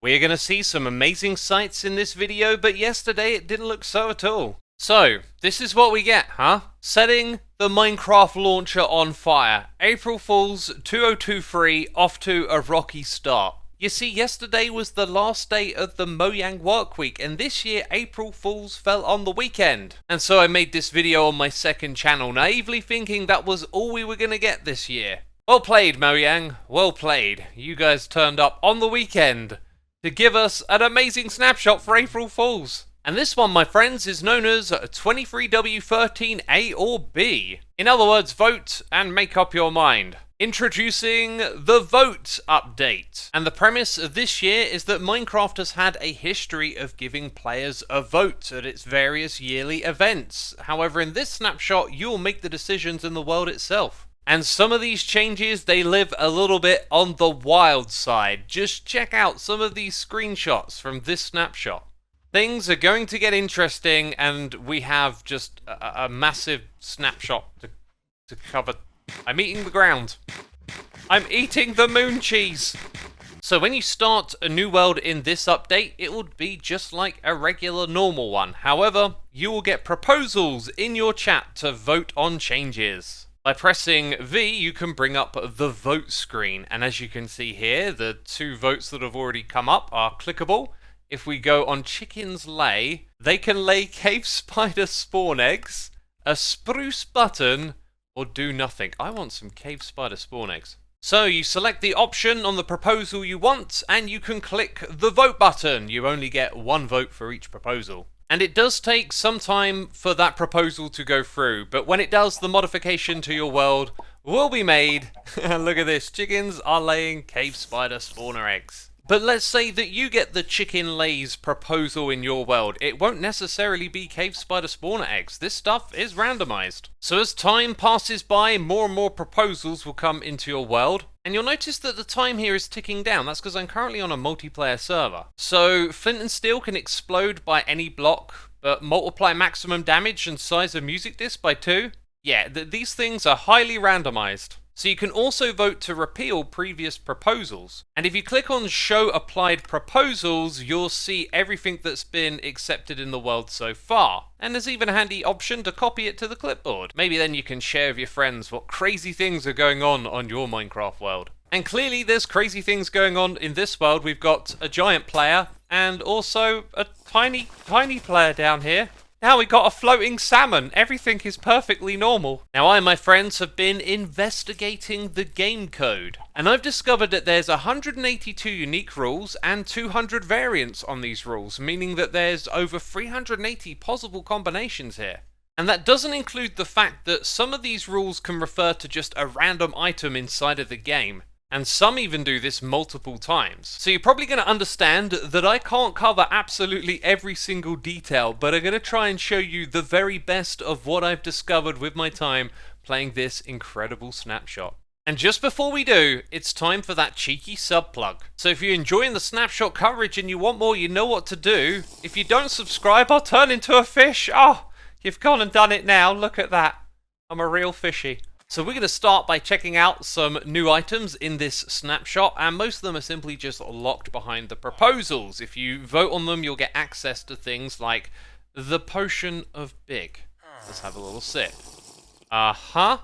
We're going to see some amazing sights in this video, but yesterday it didn't look so at all. So, this is what we get, huh? Setting the Minecraft launcher on fire. April Fool's 2023 off to a rocky start. You see, yesterday was the last day of the Mojang work week, and this year April Fool's fell on the weekend. And so I made this video on my second channel, naively thinking that was all we were going to get this year. Well played, Mojang. Well played. You guys turned up on the weekend to give us an amazing snapshot for April Fool's. And this one, my friends, is known as 23W13A or B. In other words, vote and make up your mind. Introducing the Vote update. And the premise of this year is that Minecraft has had a history of giving players a vote at its various yearly events. However, in this snapshot, you'll make the decisions in the world itself. And some of these changes, they live a little bit on the wild side. Just check out some of these screenshots from this snapshot. Things are going to get interesting, and we have just a massive snapshot to cover. I'm eating the ground. I'm eating the moon cheese. So when you start a new world in this update, it would be just like a regular normal one. However, you will get proposals in your chat to vote on changes. By pressing V, you can bring up the vote screen, and as you can see here, the two votes that have already come up are clickable. If we go on chickens lay, they can lay cave spider spawn eggs, a spruce button, or do nothing. I want some cave spider spawn eggs. So you select the option on the proposal you want, and you can click the vote button. You only get one vote for each proposal. And it does take some time for that proposal to go through, but when it does, the modification to your world will be made. Look at this, chickens are laying cave spider spawner eggs. But let's say that you get the chicken lays proposal in your world. It won't necessarily be cave spider spawner eggs. This stuff is randomized. So as time passes by, more and more proposals will come into your world. And you'll notice that the time here is ticking down. That's because I'm currently on a multiplayer server. So flint and steel can explode by any block, but multiply maximum damage and size of music disc by 2. Yeah, these things are highly randomized. So you can also vote to repeal previous proposals. And if you click on Show Applied Proposals, you'll see everything that's been accepted in the world so far. And there's even a handy option to copy it to the clipboard. Maybe then you can share with your friends what crazy things are going on your Minecraft world. And clearly there's crazy things going on in this world. We've got a giant player and also a tiny player down here. Now we got a floating salmon. Everything is perfectly normal. Now I and my friends have been investigating the game code, and I've discovered that there's 182 unique rules and 200 variants on these rules, meaning that there's over 380 possible combinations here. And that doesn't include the fact that some of these rules can refer to just a random item inside of the game. And some even do this multiple times. So you're probably going to understand that I can't cover absolutely every single detail, but I'm going to try and show you the very best of what I've discovered with my time playing this incredible snapshot. And just before we do, it's time for that cheeky sub plug. So if you're enjoying the snapshot coverage and you want more, you know what to do. If you don't subscribe, I'll turn into a fish. Oh, you've gone and done it now. Look at that. I'm a real fishy. So we're going to start by checking out some new items in this snapshot, and most of them are simply just locked behind the proposals. If you vote on them, you'll get access to things like the Potion of Big. Let's have a little sip. I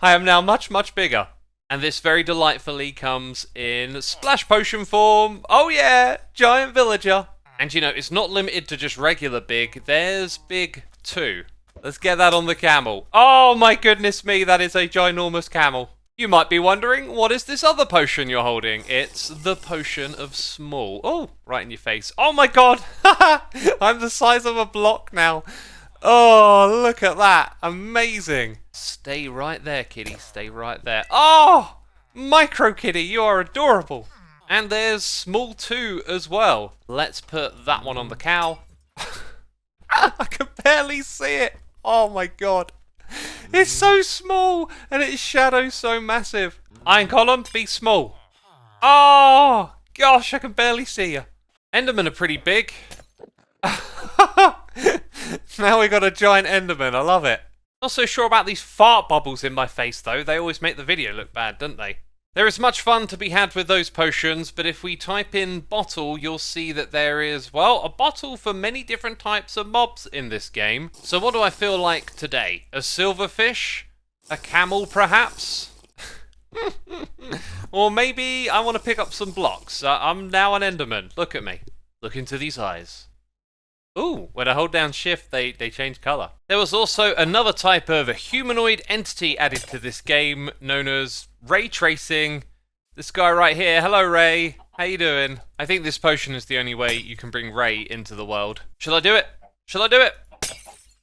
am now much bigger. And this very delightfully comes in Splash Potion form. Oh yeah, Giant Villager. And you know, it's not limited to just regular Big. There's Big 2. Let's get that on the camel. Oh my goodness me, that is a ginormous camel. You might be wondering, what is this other potion you're holding? It's the Potion of Small. Oh, right in your face. Oh my god, I'm the size of a block now. Oh, look at that, amazing. Stay right there, kitty, stay right there. Oh, Micro Kitty, you are adorable. And there's Small 2 as well. Let's put that one on the cow. I can barely see it. Oh my god. It's so small and its shadow's so massive. Iron column, be small. Oh gosh, I can barely see you. Endermen are pretty big. Now we got a giant Enderman, I love it. Not so sure about these fart bubbles in my face though. They always make the video look bad, don't they? There is much fun to be had with those potions, but if we type in bottle, you'll see that there is, well, a bottle for many different types of mobs in this game. So what do I feel like today? A silverfish? A camel, perhaps? Or maybe I want to pick up some blocks. I'm now an Enderman. Look at me. Look into these eyes. Ooh, when I hold down shift, they change colour. There was also another type of a humanoid entity added to this game known as ray tracing. This guy right here. Hello, Ray. How you doing? I think this potion is the only way you can bring Ray into the world. Shall I do it? Shall I do it?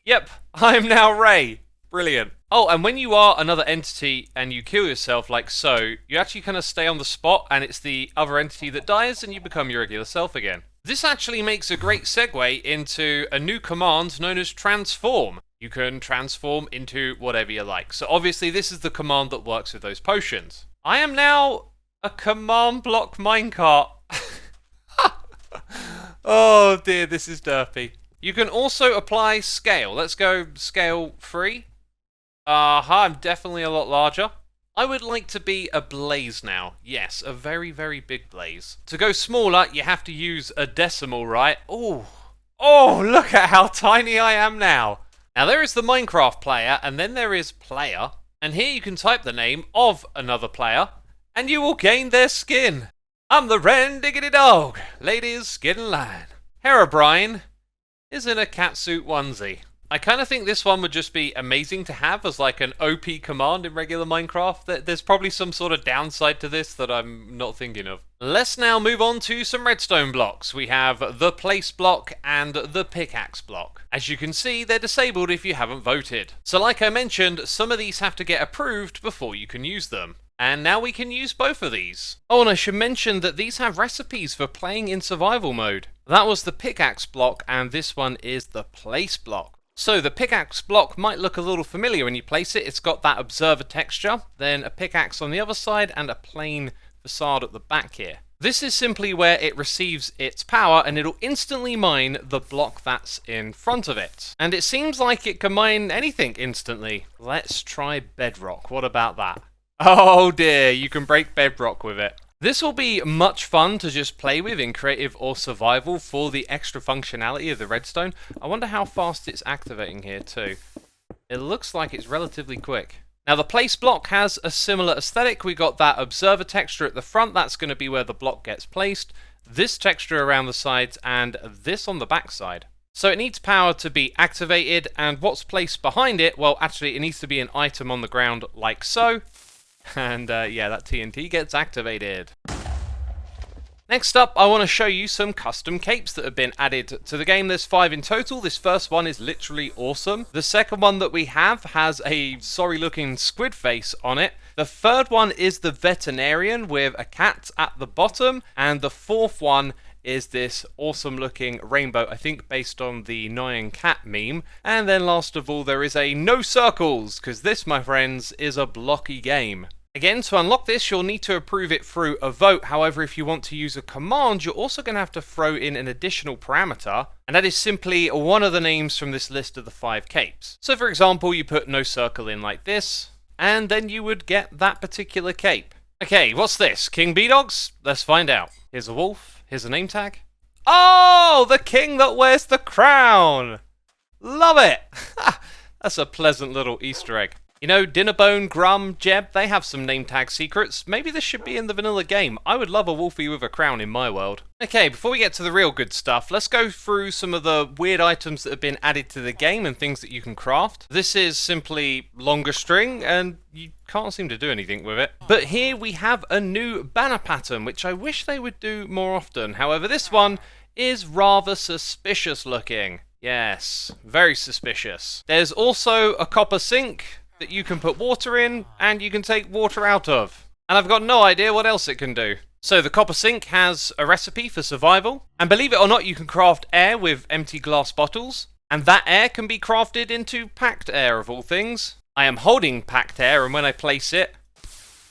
Yep, I'm now Ray. Brilliant. Oh, and when you are another entity and you kill yourself like so, you actually kind of stay on the spot and it's the other entity that dies and you become your regular self again. This actually makes a great segue into a new command known as transform. You can transform into whatever you like. So obviously this is the command that works with those potions. I am now a command block minecart. Oh dear, this is derpy. You can also apply scale. Let's go scale 3. I'm definitely a lot larger. I would like to be a blaze now. Yes, a very, very big blaze. To go smaller, you have to use a decimal, right? Oh, look at how tiny I am now. Now there is the Minecraft player, and then there is player. And here you can type the name of another player, and you will gain their skin. I'm the Ren Diggity Dog. Ladies, get in line. Herobrine is in a catsuit onesie. I kind of think this one would just be amazing to have as like an OP command in regular Minecraft. There's probably some sort of downside to this that I'm not thinking of. Let's now move on to some redstone blocks. We have the place block and the pickaxe block. As you can see, they're disabled if you haven't voted. So like I mentioned, some of these have to get approved before you can use them. And now we can use both of these. Oh, and I should mention that these have recipes for playing in survival mode. That was the pickaxe block, and this one is the place block. So the pickaxe block might look a little familiar when you place it. It's got that observer texture, then a pickaxe on the other side, and a plain facade at the back here. This is simply where it receives its power, and it'll instantly mine the block that's in front of it. And it seems like it can mine anything instantly. Let's try bedrock. What about that? Oh dear, you can break bedrock with it. This will be much fun to just play with in creative or survival for the extra functionality of the redstone. I wonder how fast it's activating here too. It looks like it's relatively quick. Now the place block has a similar aesthetic. We got that observer texture at the front. That's going to be where the block gets placed. This texture around the sides and this on the back side. So it needs power to be activated, and what's placed behind it, well actually it needs to be an item on the ground like so. And yeah, that TNT gets activated. Next up, I want to show you some custom capes that have been added to the game. There's 5 in total. This first one is literally awesome. The second one that we have has a sorry looking squid face on it. The third one is the veterinarian with a cat at the bottom. And the fourth one is this awesome looking rainbow, I think based on the Nyan Cat meme. And then last of all, there is a no circles, because this, my friends, is a blocky game. Again, to unlock this, you'll need to approve it through a vote. However, if you want to use a command, you're also going to have to throw in an additional parameter, and that is simply one of the names from this list of the 5 capes. So for example, you put no circle in like this, and then you would get that particular cape. Okay, what's this? King B-Dogs? Let's find out. Here's a wolf. Here's a name tag. Oh, the king that wears the crown! Love it! That's a pleasant little Easter egg. You know, Dinnerbone, Grum, Jeb, they have some name tag secrets. Maybe this should be in the vanilla game. I would love a wolfie with a crown in my world. Okay, before we get to the real good stuff, let's go through some of the weird items that have been added to the game and things that you can craft. This is simply longer string, and you can't seem to do anything with it. But here we have a new banner pattern, which I wish they would do more often. However, this one is rather suspicious looking. Yes, very suspicious. There's also a copper sink that you can put water in, and you can take water out of. And I've got no idea what else it can do. So the copper sink has a recipe for survival, and believe it or not, you can craft air with empty glass bottles, and that air can be crafted into packed air of all things. I am holding packed air, and when I place it,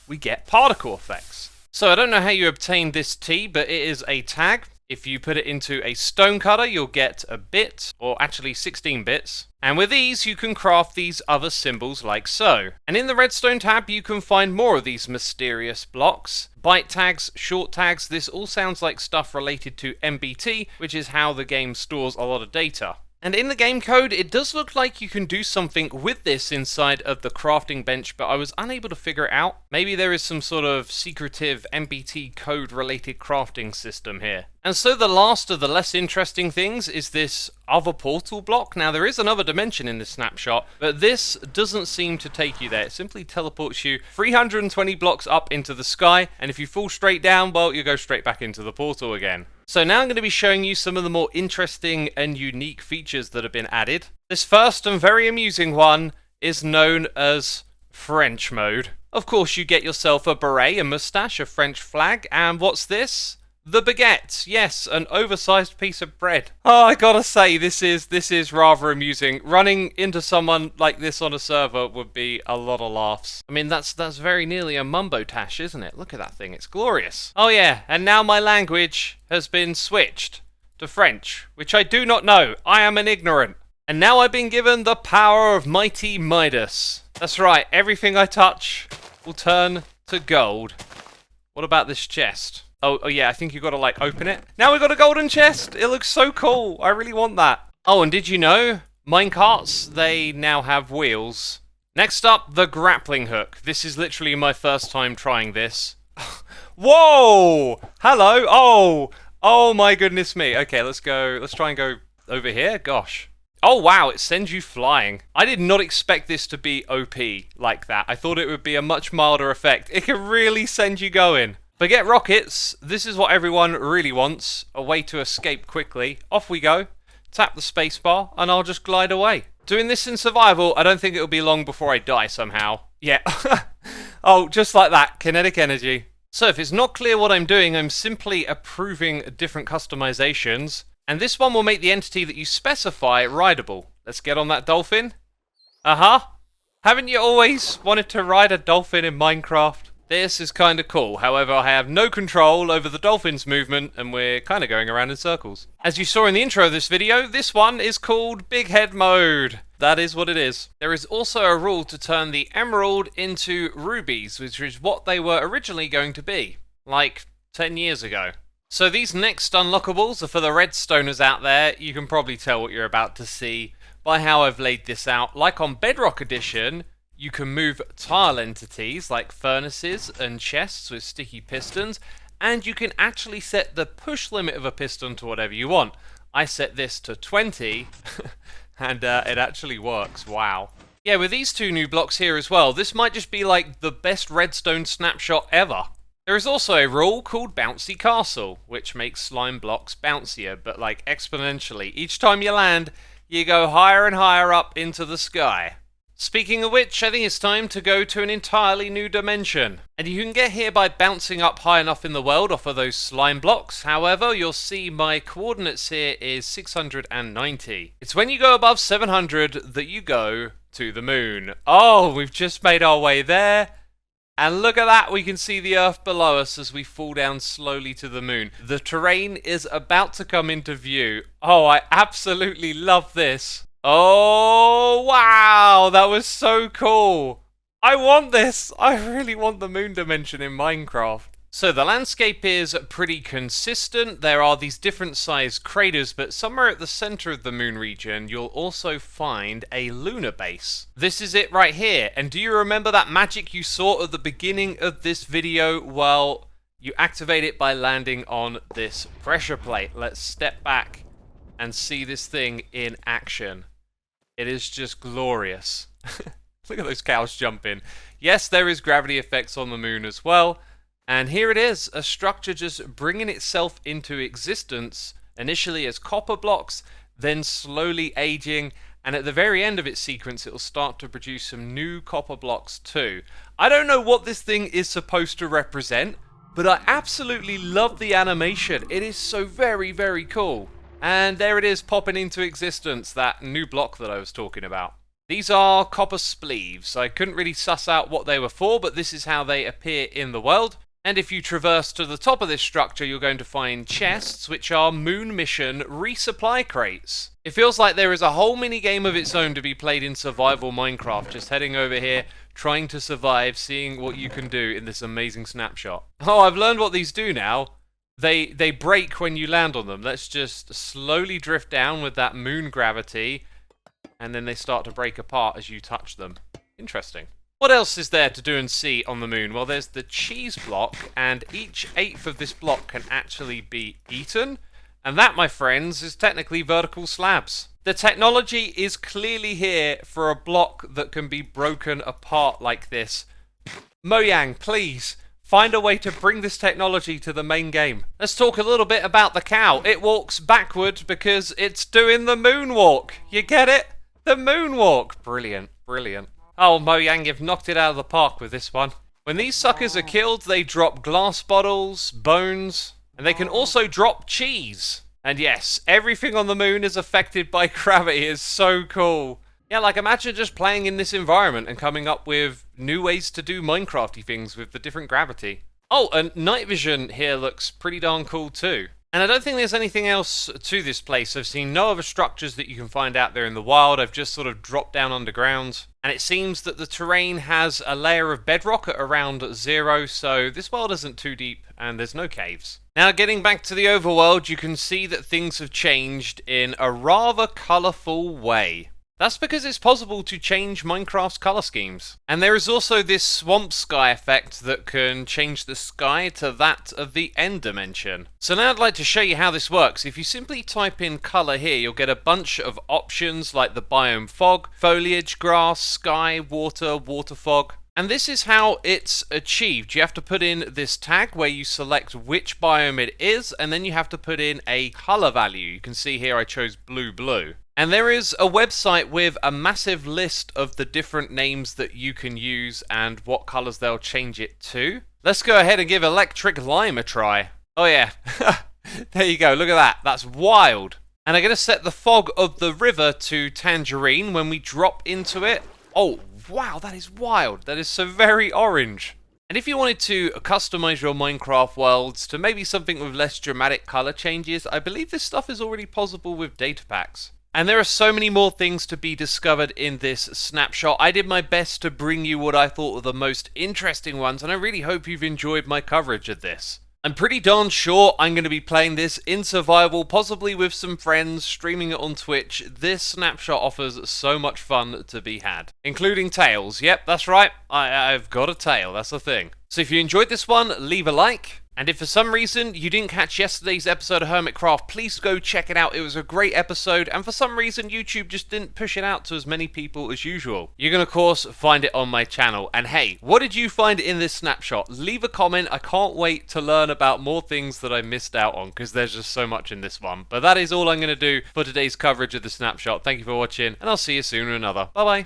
we get particle effects. So I don't know how you obtain this tea, but it is a tag. If you put it into a stone cutter, you'll get a bit, or actually 16 bits. And with these, you can craft these other symbols like so. And in the redstone tab, you can find more of these mysterious blocks. Byte tags, short tags, this all sounds like stuff related to MBT, which is how the game stores a lot of data. And in the game code, it does look like you can do something with this inside of the crafting bench, but I was unable to figure it out. Maybe there is some sort of secretive MBT code related crafting system here. And so the last of the less interesting things is this other portal block. Now there is another dimension in this snapshot, but this doesn't seem to take you there. It simply teleports you 320 blocks up into the sky, and if you fall straight down, well, you go straight back into the portal again. So now I'm going to be showing you some of the more interesting and unique features that have been added. This first and very amusing one is known as French mode. Of course, you get yourself a beret, a moustache, a French flag, and what's this? The baguette, yes, an oversized piece of bread. Oh, I gotta say, this is rather amusing. Running into someone like this on a server would be a lot of laughs. I mean, that's very nearly a mumbo-tash, isn't it? Look at that thing, it's glorious. Oh yeah, and now my language has been switched to French, which I do not know. I am an ignorant. And now I've been given the power of mighty Midas. That's right, everything I touch will turn to gold. What about this chest? Oh yeah, I think you've got to like open it. Now we've got a golden chest! It looks so cool! I really want that. Oh, and did you know? Minecarts, they now have wheels. Next up, the grappling hook. This is literally my first time trying this. Whoa! Hello! Oh my goodness me. Okay, let's try and go over here. Gosh. Oh wow, it sends you flying. I did not expect this to be OP like that. I thought it would be a much milder effect. It can really send you going. Forget rockets, this is what everyone really wants, a way to escape quickly. Off we go, tap the spacebar, and I'll just glide away. Doing this in survival, I don't think it'll be long before I die somehow. Yeah, oh, just like that, kinetic energy. So if it's not clear what I'm doing, I'm simply approving different customizations, and this one will make the entity that you specify rideable. Let's get on that dolphin. Haven't you always wanted to ride a dolphin in Minecraft? This is kind of cool, however I have no control over the dolphin's movement and we're kind of going around in circles. As you saw in the intro of this video, this one is called Big Head Mode. That is what it is. There is also a rule to turn the emerald into rubies, which is what they were originally going to be, like 10 years ago. So these next unlockables are for the redstoners out there. You can probably tell what you're about to see by how I've laid this out. Like on Bedrock Edition, you can move tile entities like furnaces and chests with sticky pistons, and you can actually set the push limit of a piston to whatever you want. I set this to 20, and it actually works, wow. Yeah, with these two new blocks here as well, this might just be like the best redstone snapshot ever. There is also a rule called Bouncy Castle, which makes slime blocks bouncier, but like exponentially. Each time you land, you go higher and higher up into the sky. Speaking of which, I think it's time to go to an entirely new dimension. And you can get here by bouncing up high enough in the world off of those slime blocks. However, you'll see my coordinates here is 690. It's when you go above 700 that you go to the moon. Oh, we've just made our way there. And look at that, we can see the Earth below us as we fall down slowly to the moon. The terrain is about to come into view. Oh, I absolutely love this. Oh, wow, that was so cool. I want this. I really want the moon dimension in Minecraft. So the landscape is pretty consistent. There are these different sized craters, but somewhere at the center of the moon region, you'll also find a lunar base. This is it right here. And do you remember that magic you saw at the beginning of this video? Well, you activate it by landing on this pressure plate. Let's step back and see this thing in action. It is just glorious. Look at those cows jumping. Yes, there is gravity effects on the moon as well. And here it is, a structure just bringing itself into existence, initially as copper blocks, then slowly aging, and at the very end of its sequence, it will start to produce some new copper blocks too. I don't know what this thing is supposed to represent, but I absolutely love the animation. It is so very, very cool. And there it is popping into existence, that new block that I was talking about. These are copper spleeves. I couldn't really suss out what they were for, but this is how they appear in the world. And if you traverse to the top of this structure, you're going to find chests, which are Moon Mission resupply crates. It feels like there is a whole mini-game of its own to be played in survival Minecraft, just heading over here, trying to survive, seeing what you can do in this amazing snapshot. Oh, I've learned what these do now. They break when you land on them. Let's just slowly drift down with that moon gravity, and then they start to break apart as you touch them. Interesting. What else is there to do and see on the moon? Well, there's the cheese block, and each eighth of this block can actually be eaten. And that, my friends, is technically vertical slabs. The technology is clearly here for a block that can be broken apart like this. Mojang, please, find a way to bring this technology to the main game. Let's talk a little bit about the cow. It walks backward because it's doing the moonwalk. You get it? The moonwalk. Brilliant, brilliant. Oh, Mojang, you've knocked it out of the park with this one. When these suckers are killed, they drop glass bottles, bones, and they can also drop cheese. And yes, everything on the moon is affected by gravity. It's so cool. Yeah, like imagine just playing in this environment and coming up with new ways to do Minecrafty things with the different gravity. Oh, and night vision here looks pretty darn cool too. And I don't think there's anything else to this place. I've seen no other structures that you can find out there in the wild. I've just sort of dropped down underground. And it seems that the terrain has a layer of bedrock at around 0, so this world isn't too deep and there's no caves. Now, getting back to the overworld, you can see that things have changed in a rather colourful way. That's because it's possible to change Minecraft's colour schemes. And there is also this swamp sky effect that can change the sky to that of the end dimension. So now I'd like to show you how this works. If you simply type in colour here, you'll get a bunch of options like the biome fog, foliage, grass, sky, water, water fog. And this is how it's achieved. You have to put in this tag where you select which biome it is, and then you have to put in a colour value. You can see here I chose blue. And there is a website with a massive list of the different names that you can use and what colours they'll change it to. Let's go ahead and give electric lime a try. Oh yeah, there you go, look at that, that's wild. And I'm going to set the fog of the river to tangerine when we drop into it. Oh wow, that is wild, that is so very orange. And if you wanted to customize your Minecraft worlds to maybe something with less dramatic colour changes, I believe this stuff is already possible with data packs. And there are so many more things to be discovered in this snapshot. I did my best to bring you what I thought were the most interesting ones, and I really hope you've enjoyed my coverage of this. I'm pretty darn sure I'm going to be playing this in survival, possibly with some friends, streaming it on Twitch. This snapshot offers so much fun to be had, including tails. Yep, that's right, I've got a tail, that's the thing. So if you enjoyed this one, leave a like. And if for some reason you didn't catch yesterday's episode of Hermitcraft, please go check it out. It was a great episode, and for some reason YouTube just didn't push it out to as many people as usual. You can of course find it on my channel. And hey, what did you find in this snapshot? Leave a comment. I can't wait to learn about more things that I missed out on, because there's just so much in this one. But that is all I'm going to do for today's coverage of the snapshot. Thank you for watching, and I'll see you soon in another. Bye bye.